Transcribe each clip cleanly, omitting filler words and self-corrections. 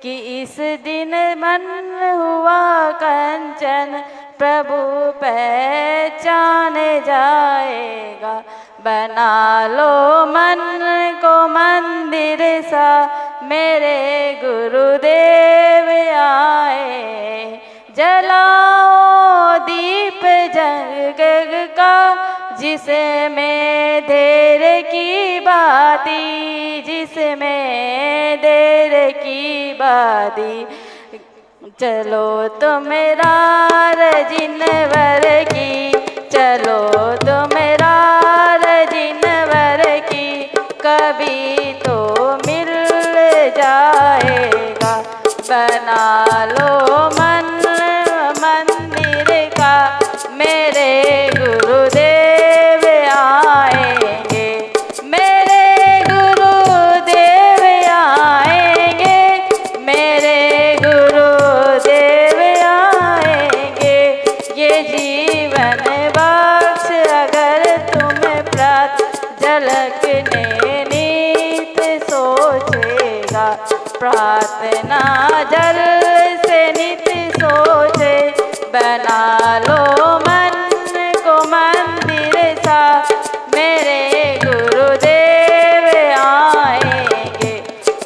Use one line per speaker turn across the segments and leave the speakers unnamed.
कि इस दिन मन हुआ कंचन प्रभु पहचान जाएगा। बना लो मन को मंदिर सा मेरे गुरुदेव आए। जलाओ दीप जग का जिसमें देर की बाती, जिसमें देर की बाती। चलो तो मेरा रजिनवर की, चलो तो मेरा रजिनवर की, कभी तो मिल जाएगा। बना लो मन मंदिर का मेरे गुरुदेव आएंगे, मेरे गुरुदेव आएंगे, मेरे गुरुदेव आएंगे। ये जीवन बख्श अगर तुम्हें प्रात झलकने नीत सोचेगा। प्रार्थना जल से नित सोचे। बना लो मन को मंदिर सा मेरे गुरुदेव आएंगे,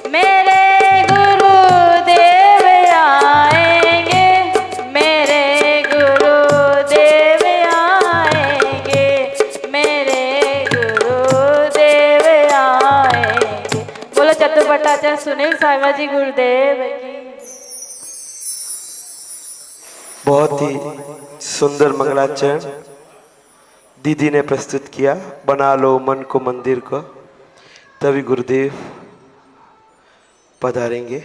मेरे गुरुदेव आएंगे, मेरे गुरुदेव आएंगे, मेरे गुरुदेव आएंगे। बोलो चतुर्भट्टाचार्य सुनील सागर जी गुरुदेव की।
बहुत ही सुंदर मंगलाचरण दीदी ने प्रस्तुत किया। बना लो मन को मंदिर को, तभी गुरुदेव पधारेंगे।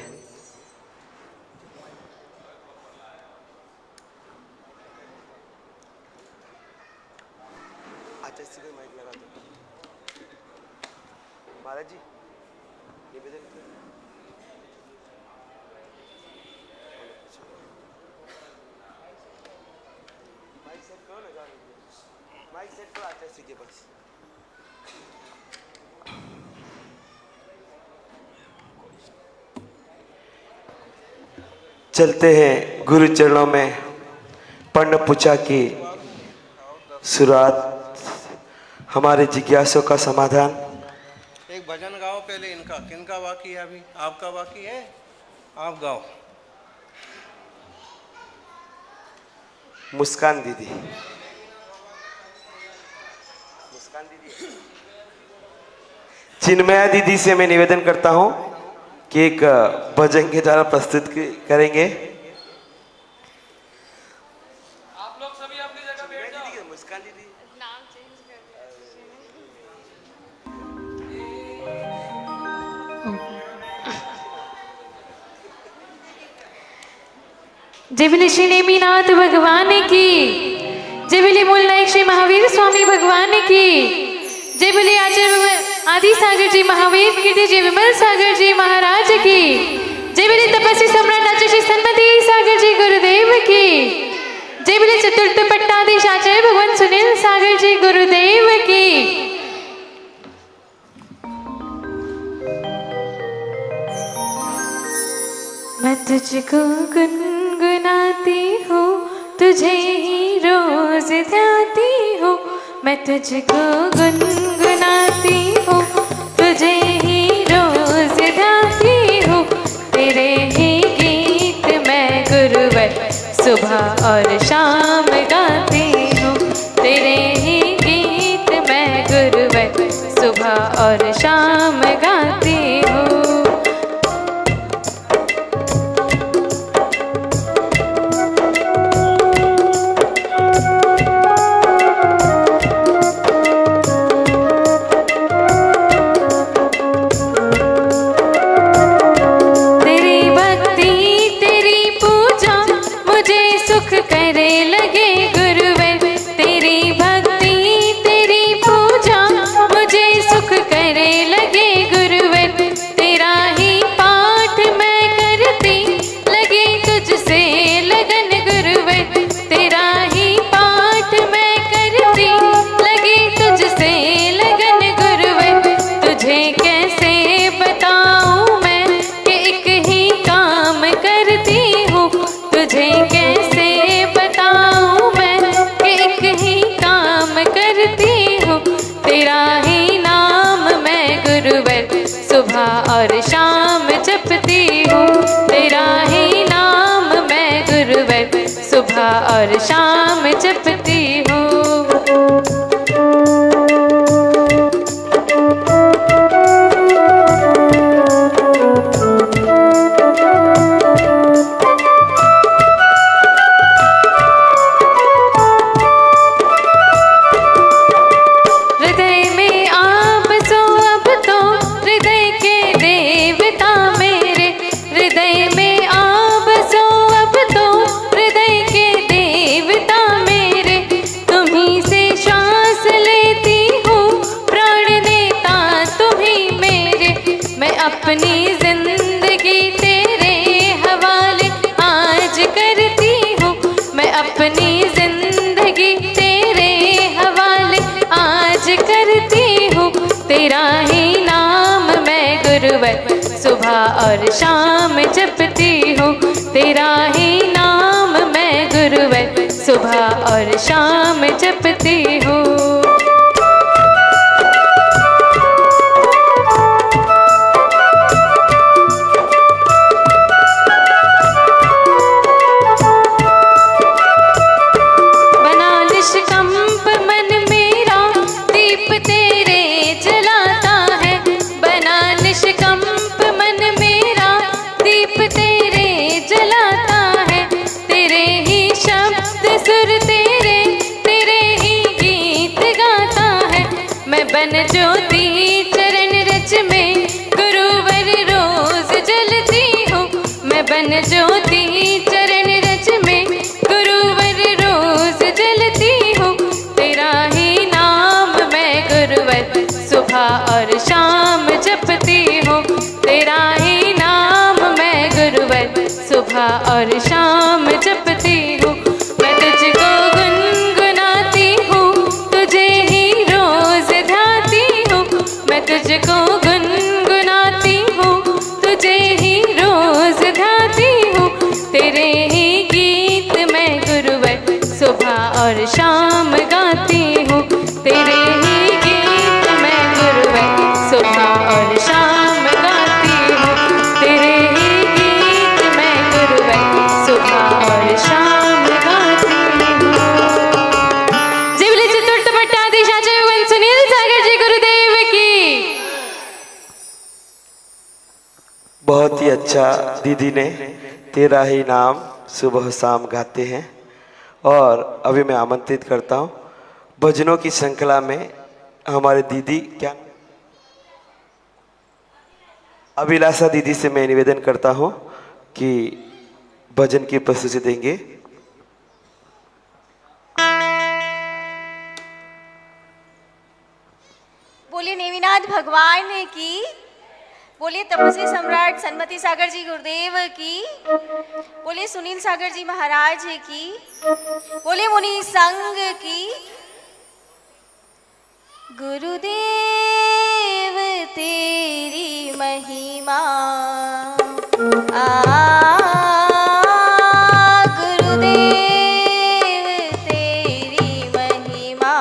महाराज जी निवेदन माइक सेट करो आचार्य जी के पास। चलते हैं गुरु चरणों में पर्ण पूजा की शुरुआत, हमारे जिज्ञासों का समाधान।
एक भजन गाओ पहले। इनका किनका बाकी है? अभी आपका बाकी है, आप गाओ।
मुस्कान दीदी, चिन्मया दीदी से मैं निवेदन करता हूं कि एक भजन के द्वारा प्रस्तुत करेंगे।
आप लोग सभी अपनी जगह बैठ जाओ।
मुस्कान दीदी
नाम चेंज कर
जय बोले श्री नेमिनाथ भगवान की, जय बोले मूल नायक श्री महावीर स्वामी भगवान की, जय बोले आचार्य आदि सागर जी महावीर की, जय विमल सागर जी महाराज की, जय बोले तपस्वी सम्राट आचार्य श्री सन्मति सागर जी गुरुदेव की, जय बोले चतुर्थ पट्टाधीश आचार्य भगवान सुनील सागर जी गुरुदेव की। मैं तुझको गुनगुनाती हूँ, तुझे ही रोज ध्याती हूँ। मैं तुझको गुनगुनाती हूँ, तुझे ही रोज ध्याती हूँ। तेरे ही गीत मैं गुरुवर सुबह और शाम गाती हूँ। तेरे ही गीत मैं गुरुवर सुबह और शाम गाती हूँ। सुबह और शाम जपती हूँ। अपनी जिंदगी तेरे हवाले आज करती हूँ, मैं अपनी जिंदगी तेरे हवाले आज करती हूँ। तेरा ही नाम मैं गुरुवर सुबह और शाम जपती हूँ, तेरा ही नाम मैं गुरुवर सुबह और शाम जपती हूँ। बन ज्योति चरण रच में गुरुवर रोज जलती हूँ, मैं बन ज्योति चरण रच में गुरुवर रोज जलती हूँ। तेरा ही नाम मैं गुरुवर सुबह और शाम जपती हूँ, तेरा ही नाम मैं गुरुवर सुबह और शाम जपती हूँ। मैं तुझको गुनगुनाती हूँ, तुझे ही रोज ध्याती हूँ, मैं तुझको गुनगुनाती हूँ, तुझे ही रोज ध्याती हूँ। तेरे ही गीत मैं गुरुवर सुबह और शाम गाती हूँ, तेरे ही गीत मैं गुरुवर सुबह और शाम गाती हूँ, तेरे ही गीत मैं गुरुवर सुबह और शाम गाती हूँ। जिवली चित्तूर पट्टाधीशाचे भगवान सुनील सागर जी गुरुदेव की।
बहुत ही अच्छा दीदी ने तेरा ही नाम सुबह शाम गाते हैं। और अभी मैं आमंत्रित करता हूँ भजनों की श्रृंखला में हमारे दीदी क्या अभिलाषा दीदी से मैं निवेदन करता हूँ कि भजन की प्रस्तुति देंगे।
बोलिए नेमिनाथ भगवान की, बोलिए तपस्वी सम्राट सन्मति सागर जी गुरुदेव की, बोलिए सुनील सागर जी महाराज की, बोलिए मुनि संघ की। गुरुदेव तेरी महिमा गुरुदेव तेरी महिमा,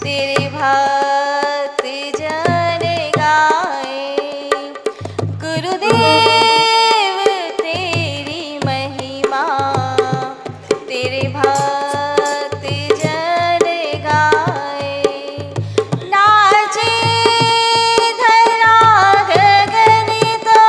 तेरे भक्त जन गाए। गुरुदेव तेरी महिमा, तेरे भक्त जन गाए। नाचे धरा गगन तो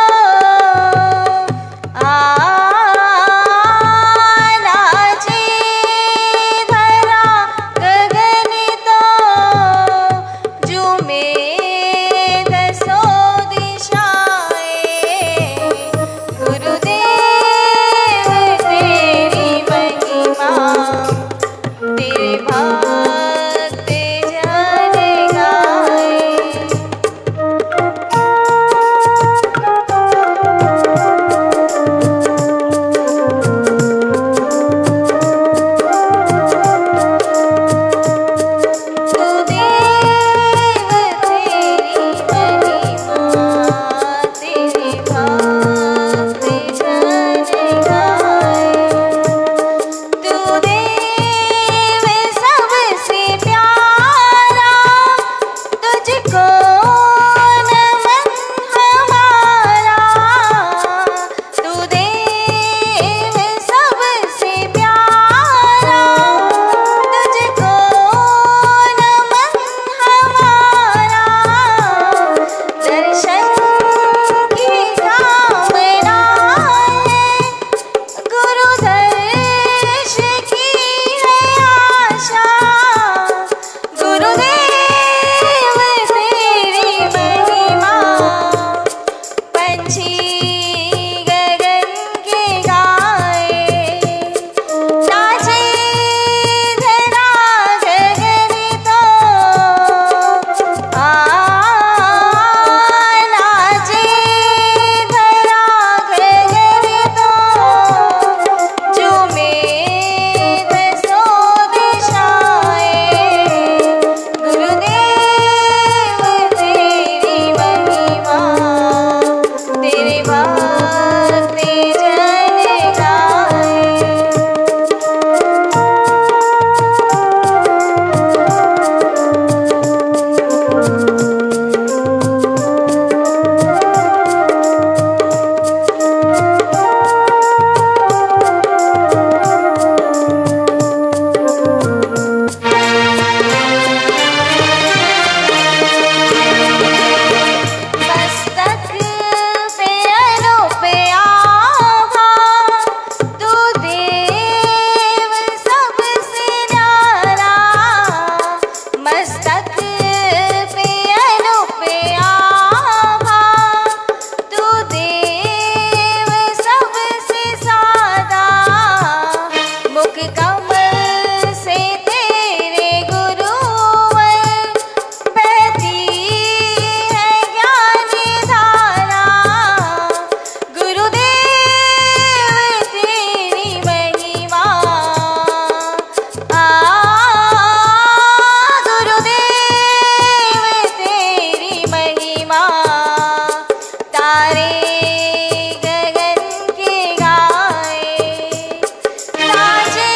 भक्ति जन गाए। मस्तक पे अनूप आभा, तू देव सबसे न्यारा। मस्तक पे अनूप आभा, तू देव सबसे सादा। मुख कमल से तेरे गुरुवर बहती है ज्ञान धारा। गुरुदेव तेरी महिमा, गुरुदेव तेरी महिमा। तारे गगन के गाए, साजे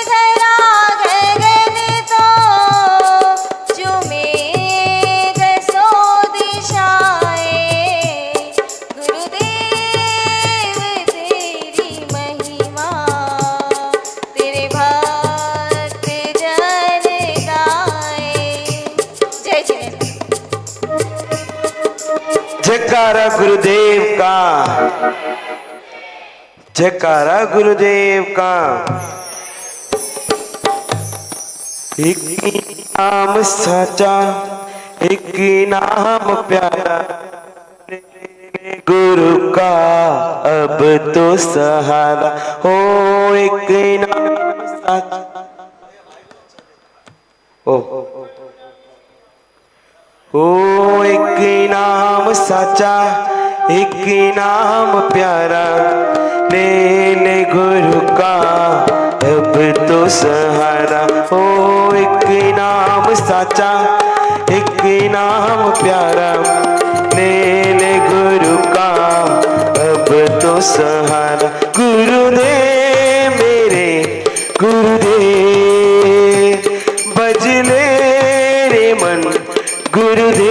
धरा गगन तो, चूमे दसों दिशाएं। गुरुदेव तेरी महिमा, तेरे भक्त जन गाए। जय जय।
जयकारा गुरुदेव का, जयकारा गुरुदेव का। एक ही नाम साचा, एक ही नाम प्यारा, गुरु का अब तो सहारा हो। एक ही नाम साचा, ओ एक ही नाम साचा, एक ही नाम प्यारा, ले ले गुरु का अब तो सहारा हो। एक ही नाम साचा, एक ही नाम प्यारा, ले ले गुरु का अब तो सहारा। गुरुदेव मेरे गुरुदेव, बजले रे मन गुरुदेव।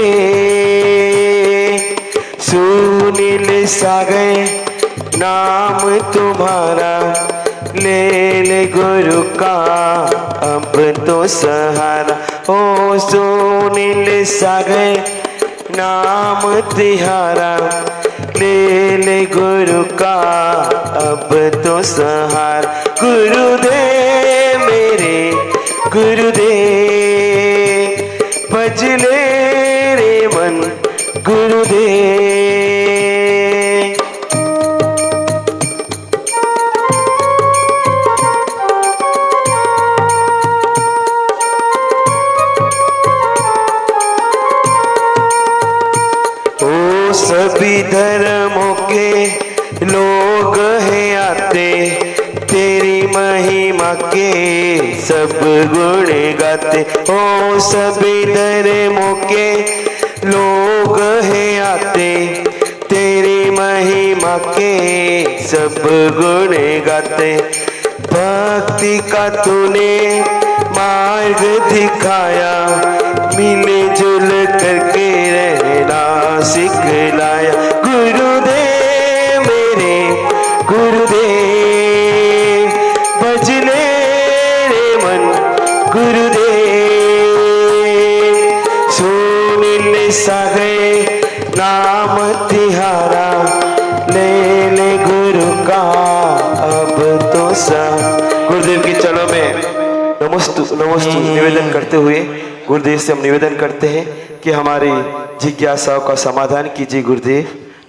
सुनील सागर नाम तुम्हारा, ले ले गुरु का अब तो सहारा हो। सुनील सागर नाम तिहारा, ले ले गुरु का अब तो सहारा। गुरुदेव मेरे गुरुदेव, बजले रे मन गुरुदेव। ओ सभी धर्मों के लोग हैं आते, तेरी महिमा के सब गुण गाते। ओ सभी धर्मों के लोग हैं आते, तेरी महिमा के सब गुण गाते। भक्ति का तूने मार्ग दिखाया, मिले जुल करके रहना सिखलाया। गुरुदेव मेरे गुरुदेव, बजले रे मन गुरुदेव। सुनील सागर नाम तिहारा, ले ले गुरु का अब तो सा। गुरुदेव की चरणों में नमस्तु नमस्तु निवेदन करते हुए गुरुदेव से हम निवेदन करते हैं कि हमारी जिज्ञासाओं का समाधान कीजिए गुरुदेव।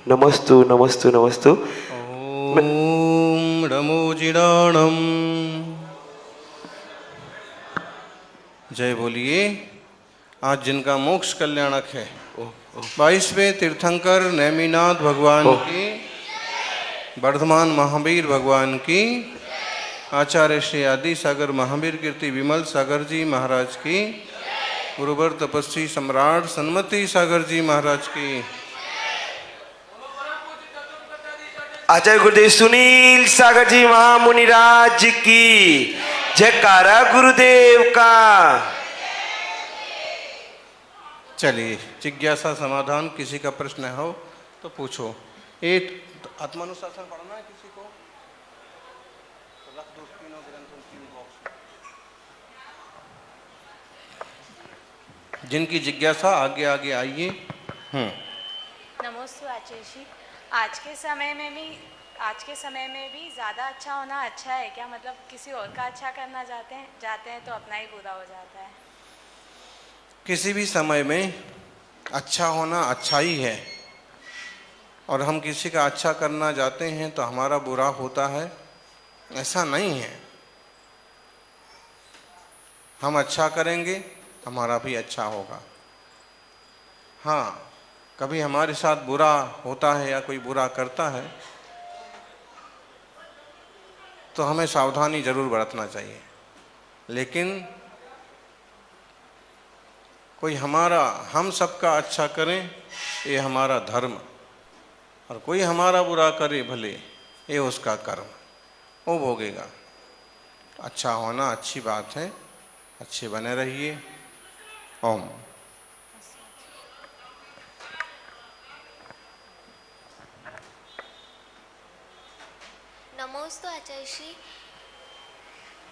नमस्तु नमस्तु नमस्तु।
ओम नमो जिडाणम। जय बोलिए। आज जिनका मोक्ष कल्याणक है 22वें तीर्थंकर नेमिनाथ भगवान की, वर्धमान महावीर भगवान की, आचार्य श्री आदि सागर महावीर कीर्ति विमल सागर जी महाराज की, गुरुवर तपस्वी सम्राट सन्मति सागर जी महाराज की,
आचार्य गुरुदेव सुनील सागर जी महामुनिराज की जयकारा गुरुदेव का।
चलिए, जिज्ञासा समाधान। किसी का प्रश्न हो तो पूछो। एक आत्मानुशासन पढ़ना है किसी को? रख दो तीनों ग्रंथों तीन बॉक्स। जिनकी जिज्ञासा आगे आगे आइए।
नमोस्तु आचार्य जी। आज के समय में भी ज़्यादा अच्छा होना अच्छा है क्या? मतलब किसी और का अच्छा करना जाते हैं तो अपना ही बुरा हो जाता है।
किसी भी समय में अच्छा होना अच्छा ही है, और हम किसी का अच्छा करना जाते हैं तो हमारा बुरा होता है, ऐसा नहीं है। हम अच्छा करेंगे, हमारा भी अच्छा होगा। हाँ, कभी हमारे साथ बुरा होता है या कोई बुरा करता है तो हमें सावधानी जरूर बरतना चाहिए। लेकिन कोई हम सबका अच्छा करें, ये हमारा धर्म, और कोई हमारा बुरा करे भले, ये उसका कर्म, वो भोगेगा। अच्छा होना अच्छी बात है, अच्छे बने रहिए। ओम।
नमोस्तु आचार्य श्री।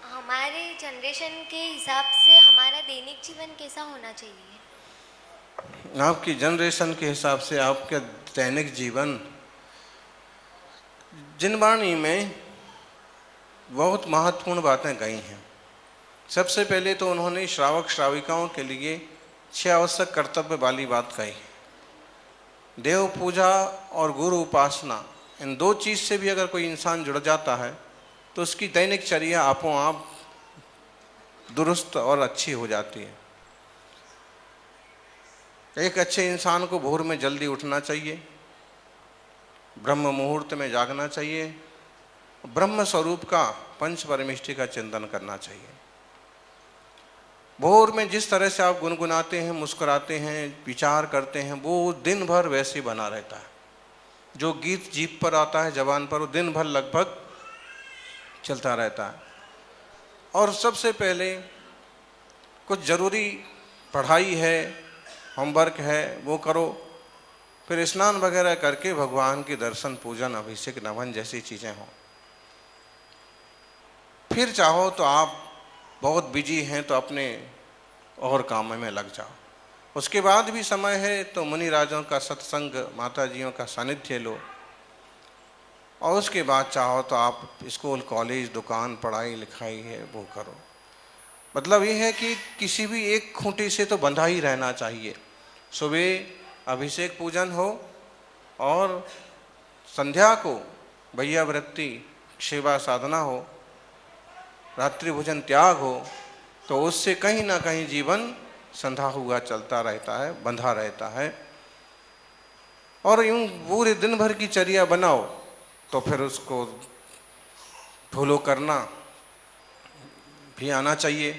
हमारे जनरेशन के हिसाब से हमारा दैनिक जीवन कैसा होना चाहिए?
आपकी जनरेशन के हिसाब से आपका दैनिक जीवन, जिनवाणी में बहुत महत्वपूर्ण बातें कही हैं। सबसे पहले तो उन्होंने श्रावक श्राविकाओं के लिए 6 आवश्यक कर्तव्य वाली बात कही। देव पूजा और गुरु उपासना, इन 2 चीज़ से भी अगर कोई इंसान जुड़ जाता है तो उसकी दैनिक चर्या आपो आप दुरुस्त और अच्छी हो जाती है। एक अच्छे इंसान को भोर में जल्दी उठना चाहिए, ब्रह्म मुहूर्त में जागना चाहिए, ब्रह्म स्वरूप का पंच परमेष्टि का चिंतन करना चाहिए। भोर में जिस तरह से आप गुनगुनाते हैं, मुस्कुराते हैं, विचार करते हैं, वो दिन भर वैसे बना रहता है। जो गीत जीभ पर आता है, जबान पर, वो दिन भर लगभग चलता रहता है। और सबसे पहले कुछ ज़रूरी पढ़ाई है, होमवर्क है, वो करो। फिर स्नान वगैरह करके भगवान के दर्शन, पूजन, अभिषेक, नमन जैसी चीज़ें हों। फिर चाहो तो आप बहुत बिजी हैं तो अपने और काम में लग जाओ। उसके बाद भी समय है तो मुनि राजों का सत्संग, माताजियों का सानिध्य लो। और उसके बाद चाहो तो आप स्कूल, कॉलेज, दुकान, पढ़ाई लिखाई है वो करो। मतलब ये है कि किसी भी एक खूंटी से तो बंधा ही रहना चाहिए। सुबह अभिषेक पूजन हो और संध्या को भैया वृत्ति, सेवा साधना हो, रात्रि भोजन त्याग हो, तो उससे कहीं ना कहीं जीवन संधा हुआ चलता रहता है, बंधा रहता है। और यूं पूरे दिन भर की चर्या बनाओ तो फिर उसको फॉलो करना भी आना चाहिए।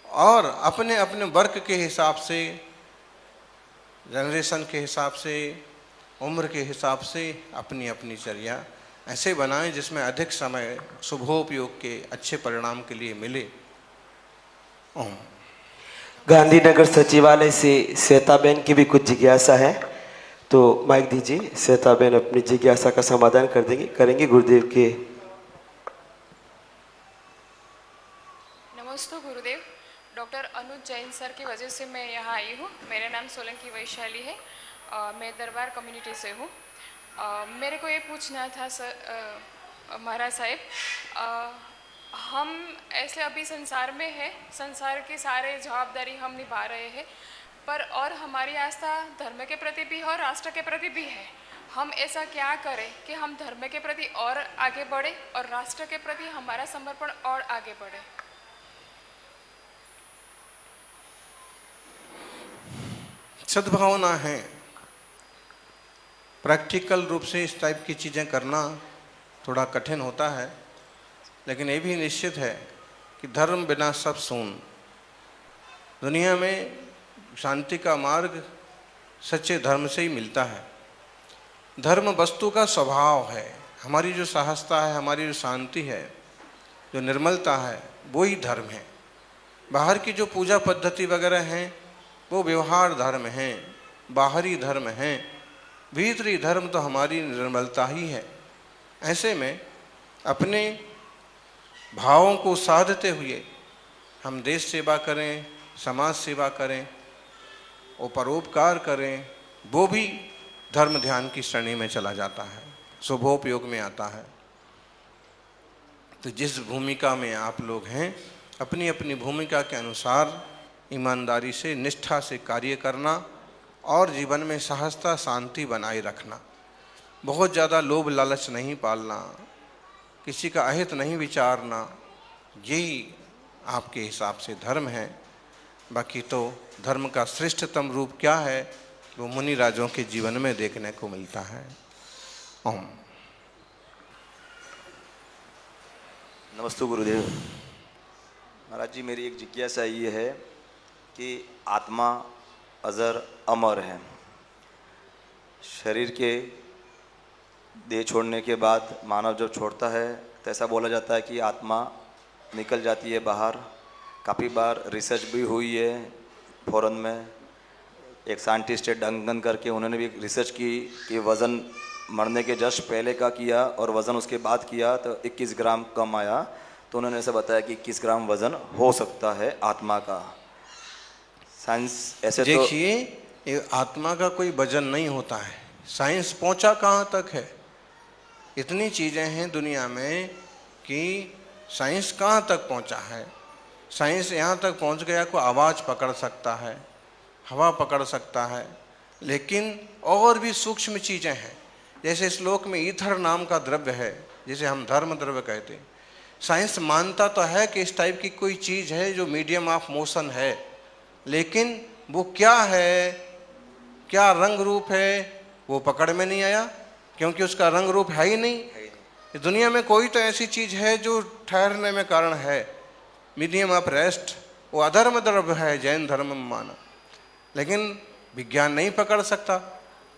और अपने अपने वर्क के हिसाब से, जनरेशन के हिसाब से, उम्र के हिसाब से अपनी अपनी चर्या ऐसे बनाएं जिसमें अधिक समय शुभोपयोग के अच्छे परिणाम के लिए मिले। ओम।
गांधीनगर सचिवालय से श्वेताबेन की भी कुछ जिज्ञासा है, तो माइक दीजिए। श्वेताबेन अपनी जिज्ञासा का समाधान करेंगे गुरुदेव के।
नमस्ते गुरुदेव। डॉक्टर अनुज जैन सर की वजह से मैं यहाँ आई हूँ। मेरा नाम सोलंकी वैशाली है, मैं दरबार कम्युनिटी से हूँ। मेरे को ये पूछना था सर, महाराज साहब, हम ऐसे अभी संसार में है, संसार की सारे जवाबदारी हम निभा रहे हैं, पर और हमारी आस्था धर्म के प्रति भी है और राष्ट्र के प्रति भी है। हम ऐसा क्या करें कि हम धर्म के प्रति और आगे बढ़े और राष्ट्र के प्रति हमारा समर्पण और आगे बढ़े।
सद्भावना है। प्रैक्टिकल रूप से इस टाइप की चीज़ें करना थोड़ा कठिन होता है, लेकिन ये भी निश्चित है कि धर्म बिना सब शून्य। दुनिया में शांति का मार्ग सच्चे धर्म से ही मिलता है। धर्म वस्तु का स्वभाव है। हमारी जो सहजता है, हमारी जो शांति है, जो निर्मलता है, वो ही धर्म है। बाहर की जो पूजा पद्धति वगैरह हैं वो व्यवहार धर्म हैं, बाहरी धर्म हैं। भीतरी धर्म तो हमारी निर्मलता ही है। ऐसे में अपने भावों को साधते हुए हम देश सेवा करें, समाज सेवा करें और परोपकार करें, वो भी धर्म ध्यान की श्रेणी में चला जाता है, शुभोपयोग में आता है। तो जिस भूमिका में आप लोग हैं, अपनी अपनी भूमिका के अनुसार ईमानदारी से, निष्ठा से कार्य करना और जीवन में सहजता, शांति बनाए रखना। बहुत ज़्यादा लोभ लालच नहीं पालना, किसी का अहित नहीं विचारना, यही आपके हिसाब से धर्म है। बाकी तो धर्म का श्रेष्ठतम रूप क्या है, वो मुनि राजों के जीवन में देखने को मिलता है। ओम।
नमस्ते गुरुदेव। महाराज जी, मेरी एक जिज्ञासा ये है कि आत्मा अजर अमर है। शरीर के देह छोड़ने के बाद मानव जब छोड़ता है तो ऐसा बोला जाता है कि आत्मा निकल जाती है बाहर। काफ़ी बार रिसर्च भी हुई है फॉरेन में। एक साइंटिस्ट है डंगन करके, उन्होंने भी रिसर्च की कि वज़न मरने के जस्ट पहले का किया और वज़न उसके बाद किया तो 21 ग्राम कम आया। तो उन्होंने ऐसा बताया कि 21 ग्राम वज़न हो सकता है आत्मा का। साइंस ऐसे तो
देखिए, ये आत्मा का कोई वजन नहीं होता है। साइंस पहुंचा कहाँ तक है? इतनी चीज़ें हैं दुनिया में कि साइंस कहाँ तक पहुंचा है। साइंस यहाँ तक पहुंच गया को आवाज़ पकड़ सकता है, हवा पकड़ सकता है, लेकिन और भी सूक्ष्म चीज़ें हैं। जैसे श्लोक में ईथर नाम का द्रव्य है, जिसे हम धर्म द्रव्य कहते हैं। साइंस मानता तो है कि इस टाइप की कोई चीज़ है जो मीडियम ऑफ मोशन है, लेकिन वो क्या है, क्या रंग रूप है, वो पकड़ में नहीं आया, क्योंकि उसका रंग रूप है ही नहीं। दुनिया में कोई तो ऐसी चीज़ है जो ठहरने में कारण है, मीडियम ऑफ रेस्ट, वो अधर्म द्रव्य है जैन धर्म में माना, लेकिन विज्ञान नहीं पकड़ सकता।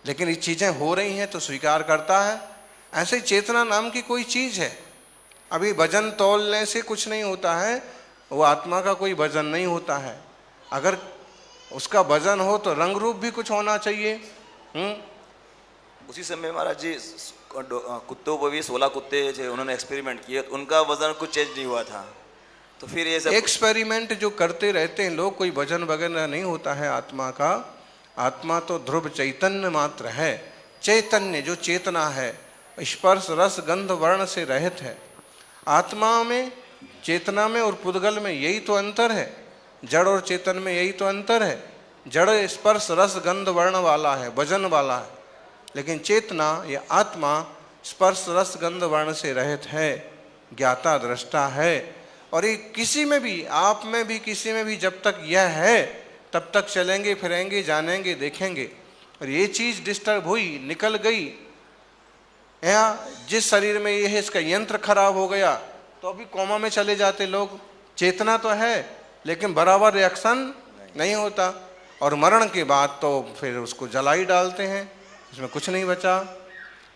लेकिन ये चीज़ें हो रही हैं तो स्वीकार करता है। ऐसे ही चेतना नाम की कोई चीज़ है। अभी वजन तौलने से कुछ नहीं होता है, वो आत्मा का कोई वजन नहीं होता है। अगर उसका वजन हो तो रंग रूप भी कुछ होना चाहिए।
उसी समय महाराज जी कुत्तों पर भी 16 कुत्ते थे, उन्होंने एक्सपेरिमेंट किए, उनका वजन कुछ चेंज नहीं हुआ था। तो फिर ये सब
एक्सपेरिमेंट जो करते रहते हैं लोग, कोई वजन वगैरह नहीं होता है आत्मा का। आत्मा तो ध्रुव चैतन्य मात्र है। चैतन्य जो चेतना है, स्पर्श रस गंध वर्ण से रहित है। आत्मा में, चेतना में और पुद्गल में यही तो अंतर है। जड़ और चेतन में यही तो अंतर है। जड़ स्पर्श रस गंध वर्ण वाला है, वजन वाला है, लेकिन चेतना या आत्मा स्पर्श रस गंध वर्ण से रहित है, ज्ञाता दृष्टा है। और ये किसी में भी, आप में भी, किसी में भी जब तक यह है तब तक चलेंगे फिरेंगे, जानेंगे देखेंगे। और ये चीज़ डिस्टर्ब हुई, निकल गई, या जिस शरीर में ये है इसका यंत्र खराब हो गया तो अभी कोमा में चले जाते लोग। चेतना तो है लेकिन बराबर रिएक्शन नहीं होता, और मरण के बाद तो फिर उसको जला ही डालते हैं, इसमें कुछ नहीं बचा।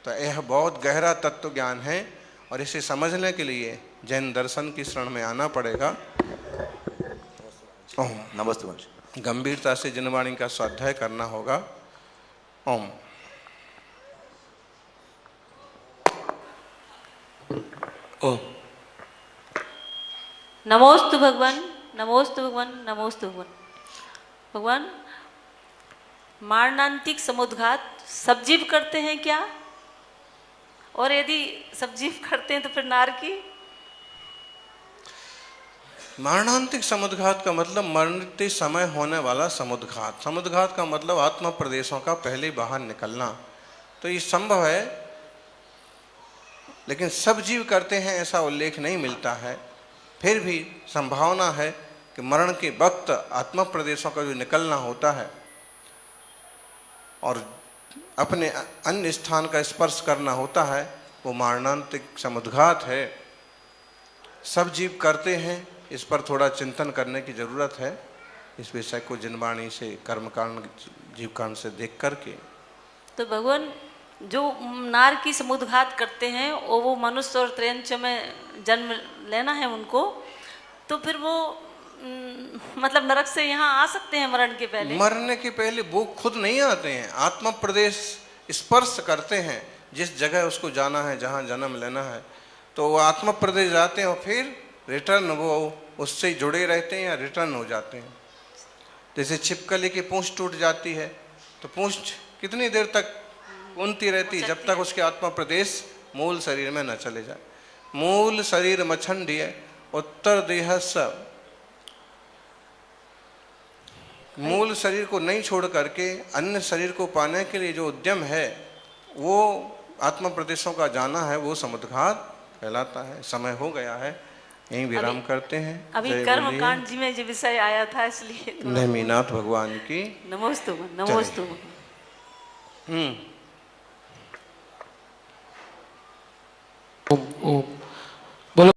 तो यह बहुत गहरा तत्व ज्ञान है और इसे समझने के लिए जैन दर्शन की शरण में आना पड़ेगा। ओम।
नमस्ते।
गंभीरता से जिनवाणी का स्वाध्याय करना होगा। ओम।
ओम।
नमोस्तु भगवान, नमोस्तु भगवान, नमोस्तु भगवान। भगवान, मारणांतिक समुद्घात सब जीव करते हैं क्या? और यदि सब जीव करते हैं तो फिर नार की?
मारणांतिक समुद्घात का मतलब मरते समय होने वाला समुद्घात। समुद्घात का मतलब आत्मा प्रदेशों का पहले बाहर निकलना। तो ये संभव है, लेकिन सब जीव करते हैं ऐसा उल्लेख नहीं मिलता है। फिर भी संभावना है कि मरण के वक्त आत्मा प्रदेशों का जो निकलना होता है और अपने अन्य स्थान का स्पर्श करना होता है, वो मारणांतिक समुद्घात है। सब जीव करते हैं, इस पर थोड़ा चिंतन करने की ज़रूरत है। इस विषय को जिनवाणी से, कर्मकांड, जीवकांड से देख करके।
तो भगवान, जो नार की समुद्घात करते हैं और वो मनुष्य और त्रयंच में जन्म लेना है उनको, तो फिर वो मतलब नरक से यहाँ आ सकते हैं मरण के पहले?
मरने के पहले वो खुद नहीं आते हैं, आत्मा प्रदेश स्पर्श करते हैं जिस जगह उसको जाना है, जहाँ जन्म लेना है, तो वो आत्मा प्रदेश जाते हैं और फिर रिटर्न वो उससे जुड़े रहते हैं या रिटर्न हो जाते हैं। जैसे छिपकली की पूंछ टूट जाती है तो पूंछ कितनी देर तक उनती रहती है, जब तक उसके आत्मा प्रदेश मूल शरीर में न चले जाए। मूल शरीर मछंडीय उत्तर देह सब, मूल शरीर को नहीं छोड़ करके अन्य शरीर को पाने के लिए जो उद्यम है वो आत्मा प्रदेशों का जाना है, वो समुद्घात कहलाता है। समय हो गया है, यहीं विराम करते हैं।
अभी कर्म कांड जी में जो विषय आया था इसलिए
नेमिनाथ भगवान की
नमोस्तु नमोस्तु।
ओम ओम